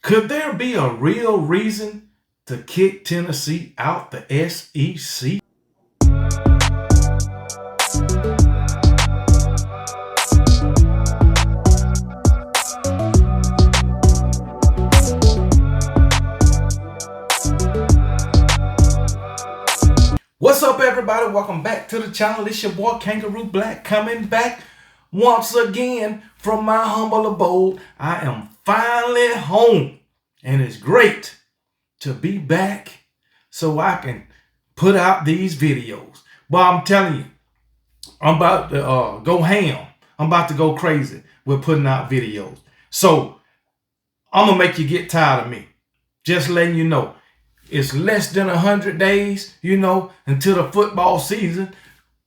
Could there be a real reason to kick Tennessee out the SEC? What's up, everybody? Welcome back to the channel. It's your boy Kangaroo Black coming back once again from my humble abode. I am finally home, and it's great to be back so I can put out these videos. But I'm telling you, I'm about to go ham. I'm about to go crazy with putting out videos. So I'm gonna make you get tired of me. Just letting you know. It's less than 100 days, until the football season.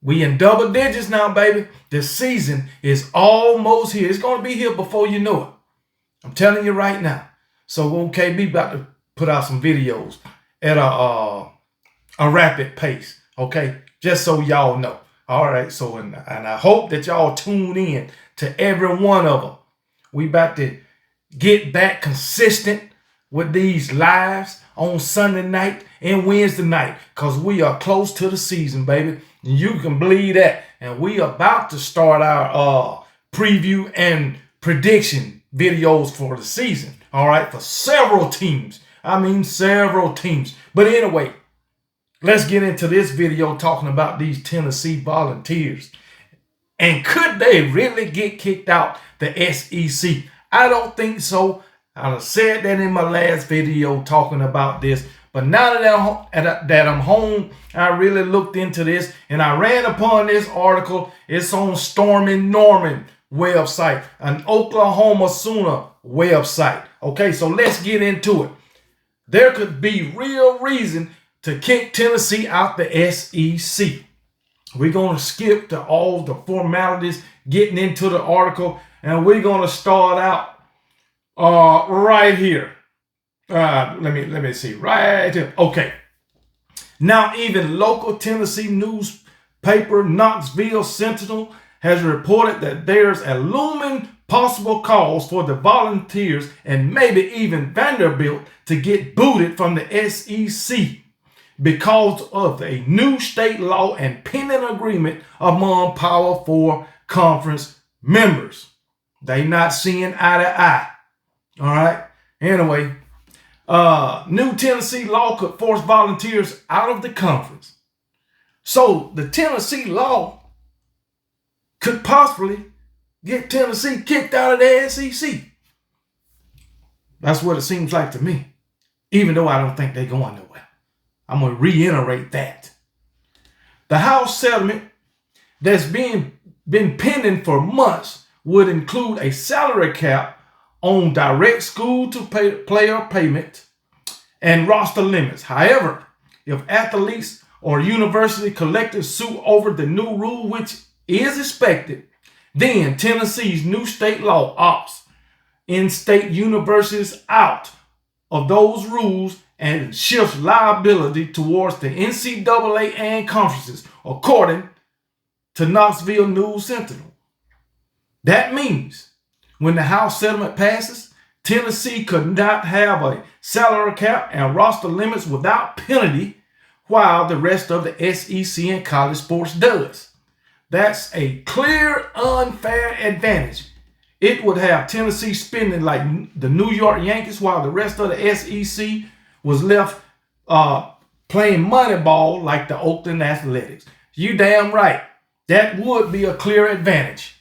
We in double digits now, baby. The season is almost here. It's going to be here before you know it. I'm telling you right now. So OKB about to put out some videos at a rapid pace, okay? Just so y'all know. All right, so and I hope that y'all tune in to every one of them. We about to get back consistent with these lives on Sunday night and Wednesday night, because we are close to the season, baby. And you can believe that. And we about to start our preview and prediction videos for the season. All right, for several teams. I mean, several teams. But anyway, let's get into this video talking about these Tennessee Volunteers. And could they really get kicked out the SEC? I don't think so. I said that in my last video talking about this, but now that I'm home, I really looked into this and I ran upon this article. It's on Stormy Norman website, an Oklahoma Sooner website. Okay, so let's get into it. There could be real reason to kick Tennessee out the SEC. We're going to skip to all the formalities getting into the article, and we're going to start out right here. Let me see. Right here. Okay. Now, even local Tennessee newspaper Knox News Sentinel has reported that there's a looming possible cause for the Volunteers and maybe even Vanderbilt to get booted from the SEC because of a new state law and pending agreement among Power 4 conference members. They not seeing eye to eye. All right. Anyway, new Tennessee law could force Volunteers out of the conference. So the Tennessee law could possibly get Tennessee kicked out of the SEC. That's what it seems like to me, even though I don't think they're going nowhere. I'm going to reiterate that. The House settlement that's been pending for months would include a salary cap on direct school-to-player payment and roster limits. However, if athletes or university collectives sue over the new rule, which is expected, then Tennessee's new state law opts in-state universities out of those rules and shifts liability towards the NCAA and conferences, according to Knox News Sentinel. That means when the House settlement passes, Tennessee could not have a salary cap and roster limits without penalty, while the rest of the SEC and college sports does. That's a clear unfair advantage. It would have Tennessee spending like the New York Yankees, while the rest of the SEC was left playing money ball like the Oakland Athletics. You damn right. That would be a clear advantage.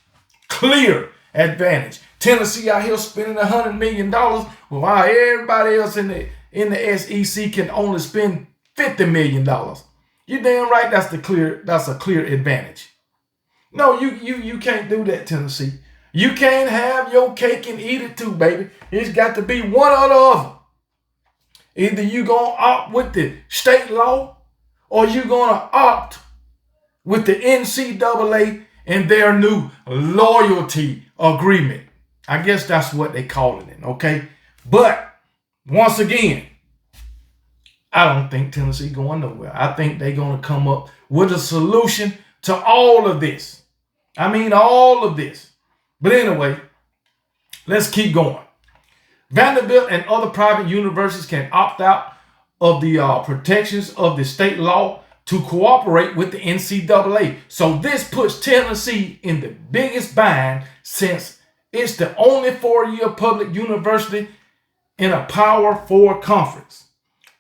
Clear advantage. Tennessee out here spending $100 million, while everybody else in the SEC can only spend $50 million. You damn right. That's a clear advantage. No, you can't do that, Tennessee. You can't have your cake and eat it too, baby. It's got to be one or the other. Either you gonna opt with the state law, or you gonna opt with the NCAA and their new loyalty agreement. I guess that's what they calling it, okay? But once again, I don't think Tennessee going nowhere. I think they're going to come up with a solution to all of this. I mean, all of this. But anyway, let's keep going. Vanderbilt and other private universities can opt out of the protections of the state law to cooperate with the NCAA. So this puts Tennessee in the biggest bind since it's the only four-year public university in a Power 4 conference.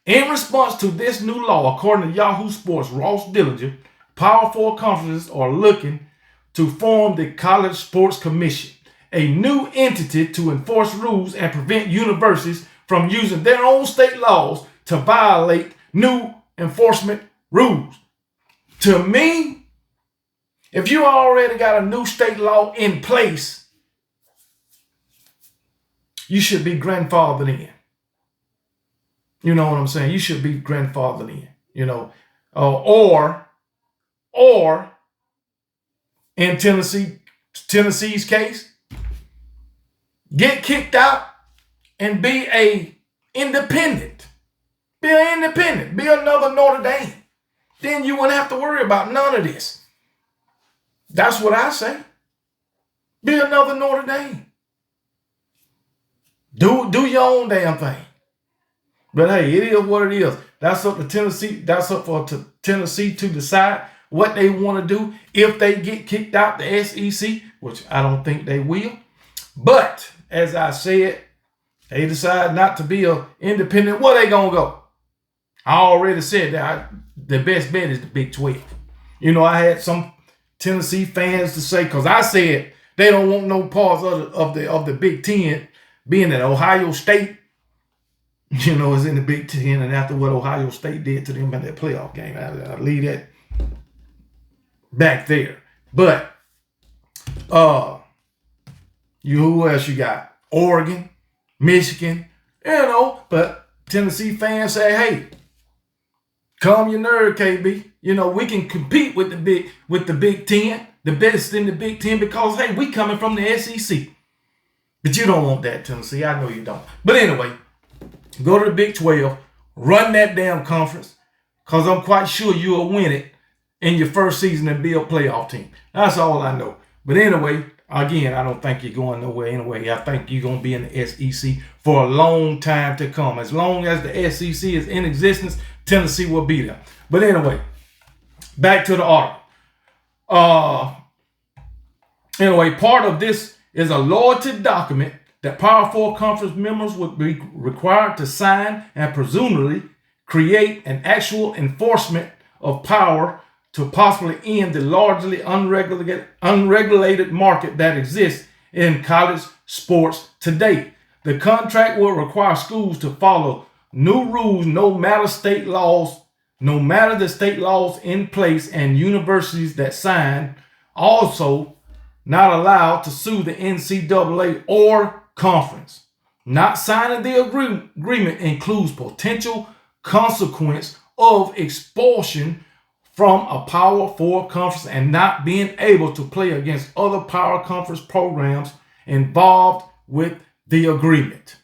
In response to this new law, according to Yahoo Sports' Ross Dillinger, Power 4 conferences are looking to form the College Sports Commission, a new entity to enforce rules and prevent universities from using their own state laws to violate new enforcement rules. To me, if you already got a new state law in place, you should be grandfathered in. You know what I'm saying? You should be grandfathered in, or in Tennessee's case, get kicked out and be a independent. Be an independent. Be another Notre Dame. Then you wouldn't have to worry about none of this. That's what I say. Be another Notre Dame. Do your own damn thing. But hey, it is what it is. That's up to Tennessee. That's up for Tennessee to decide what they want to do if they get kicked out the SEC, which I don't think they will. But as I said, they decide not to be an independent. Where they gonna go? I already said that the best bet is the Big 12. I had some Tennessee fans to say, because I said they don't want no parts of the Big 10, being that Ohio State, is in the Big 10, and after what Ohio State did to them in that playoff game, I leave that back there. But who else you got? Oregon, Michigan, but Tennessee fans say, hey, calm your nerve, KB. We can compete with the Big 10, the best in the Big 10, because hey, we coming from the SEC. But you don't want that, Tennessee. I know you don't. But anyway, go to the Big 12, run that damn conference, because I'm quite sure you'll win it in your first season and be a playoff team. That's all I know. But anyway, again, I don't think you're going nowhere anyway. I think you're going to be in the SEC for a long time to come. As long as the SEC is in existence, Tennessee will be there. But anyway, back to the article. Anyway, part of this is a loyalty document that Power 4 conference members would be required to sign and presumably create an actual enforcement of power to possibly end the largely unregulated market that exists in college sports today. The contract will require schools to follow new rules no matter the state laws in place, and universities that sign also not allowed to sue the NCAA or conference. Not signing the agreement includes potential consequence of expulsion from a Power 4 conference and not being able to play against other Power Conference programs involved with the agreement.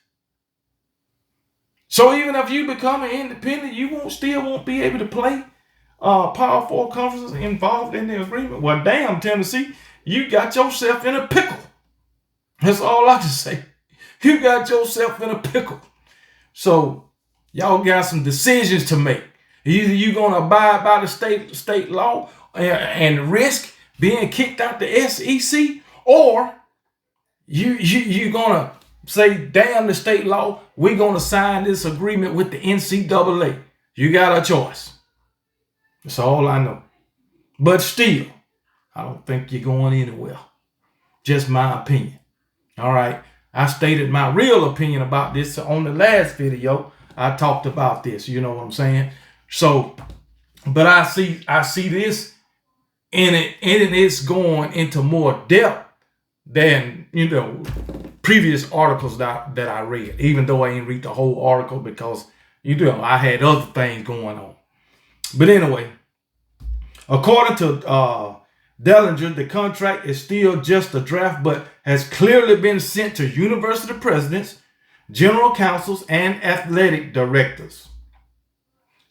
So even if you become an independent, you still won't be able to play Power 4 conferences involved in the agreement. Well, damn, Tennessee, you got yourself in a pickle. That's all I can say. You got yourself in a pickle. So y'all got some decisions to make. Either you're going to abide by the state law and risk being kicked out the SEC, or you're going to say, damn the state law, we're going to sign this agreement with the NCAA. You got a choice. That's all I know. But still, I don't think you're going anywhere. Just my opinion. All right. I stated my real opinion about this on the last video. I talked about this. You know what I'm saying? So, but I see this and it's going into more depth than, previous articles that I read, even though I didn't read the whole article because, I had other things going on. But anyway, according to Dellinger, the contract is still just a draft, but has clearly been sent to university presidents, general counsels, and athletic directors.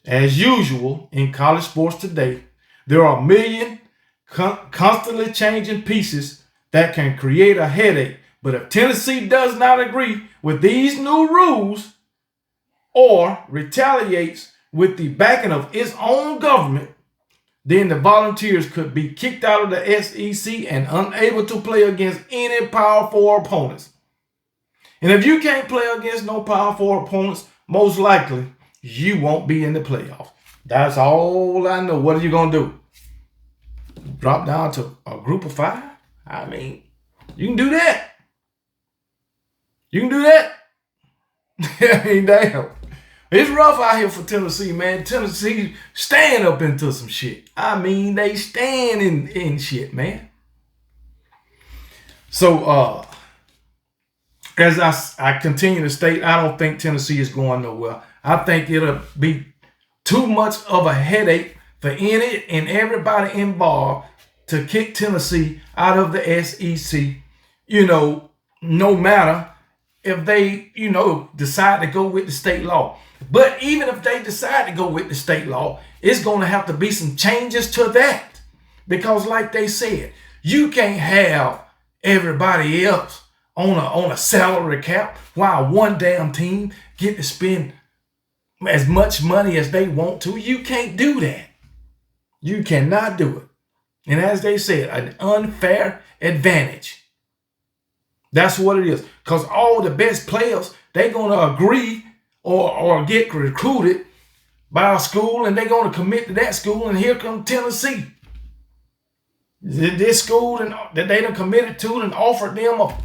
As usual in college sports today, there are a million constantly changing pieces that can create a headache But if Tennessee does not agree with these new rules or retaliates with the backing of its own government, then the Volunteers could be kicked out of the SEC and unable to play against any Power 4 opponents. And if you can't play against no Power 4 opponents, most likely you won't be in the playoffs. That's all I know. What are you going to do? Drop down to a group of 5? I mean, you can do that. You can do that. I mean, damn. It's rough out here for Tennessee, man. Tennessee stand up into some shit. I mean, they stand in shit, man. So, as I continue to state, I don't think Tennessee is going nowhere. I think it'll be too much of a headache for any and everybody involved to kick Tennessee out of the SEC, no matter if they, decide to go with the state law. But even if they decide to go with the state law, it's going to have to be some changes to that. Because like they said, you can't have everybody else on a salary cap while one damn team get to spend as much money as they want to. You can't do that. You cannot do it. And as they said, an unfair advantage. That's what it is. Because all the best players, they're going to agree or get recruited by a school, and they're going to commit to that school, and here comes Tennessee. This school that they done committed to and offered them a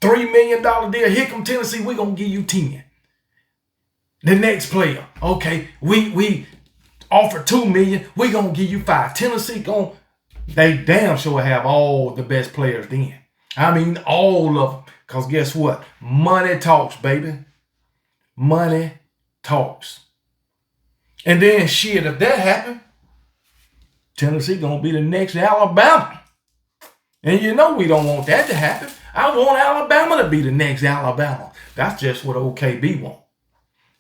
$3 million deal. Here come Tennessee, we're going to give you 10. The next player, okay, we offered $2 million, we're going to give you 5. Tennessee they damn sure have all the best players then. I mean, all of them. Because guess what? Money talks, baby. Money talks. And then shit, if that happened, Tennessee going to be the next Alabama. And we don't want that to happen. I want Alabama to be the next Alabama. That's just what OKB want.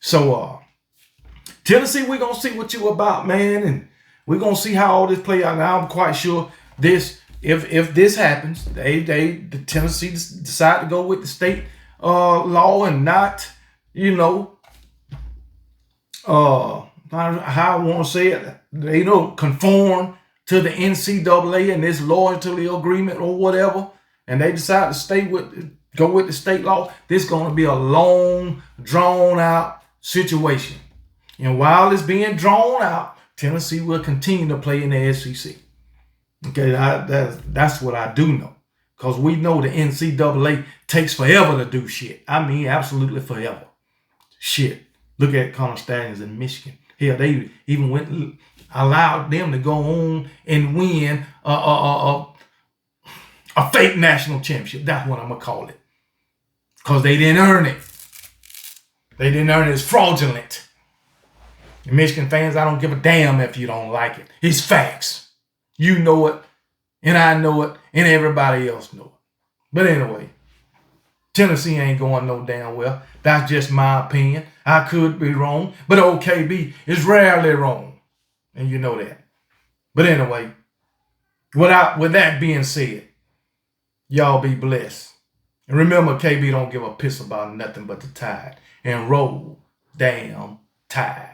So, Tennessee, we're going to see what you about, man. And we're going to see how all this play out. Now, I'm quite sure if this happens, the Tennessee decide to go with the state law and not, how I want to say it, they conform to the NCAA and this loyalty agreement or whatever, and they decide to go with the state law, this is going to be a long, drawn out situation. And while it's being drawn out, Tennessee will continue to play in the SEC. Okay, that's what I do know. Because we know the NCAA takes forever to do shit. I mean, absolutely forever. Shit. Look at Connor Stalions in Michigan. Hell, they even allowed them to go on and win a fake national championship. That's what I'm going to call it. Because they didn't earn it. They didn't earn it. It's fraudulent. And Michigan fans, I don't give a damn if you don't like it. It's facts. You know it, and I know it, and everybody else know it. But anyway, Tennessee ain't going no damn well. That's just my opinion. I could be wrong, but OKB is rarely wrong. And you know that. But anyway, with that being said, y'all be blessed. And remember, KB don't give a piss about nothing but the Tide. And roll damn Tide.